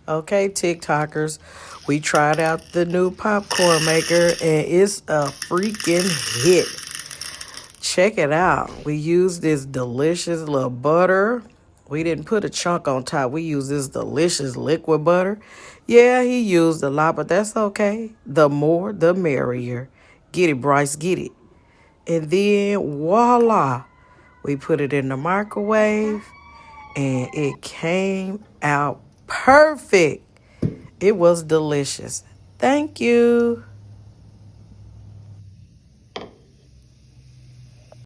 Okay, TikTokers, we tried out the new popcorn maker and it's a freaking hit. Check it out. We used this delicious little butter. We didn't put a chunk on top. We used this delicious liquid butter. Yeah, he used a lot, but that's okay. The more, the merrier. Get it, Bryce, get it. And then voila, we put it in the microwave and it came out perfect. It was delicious. Thank you.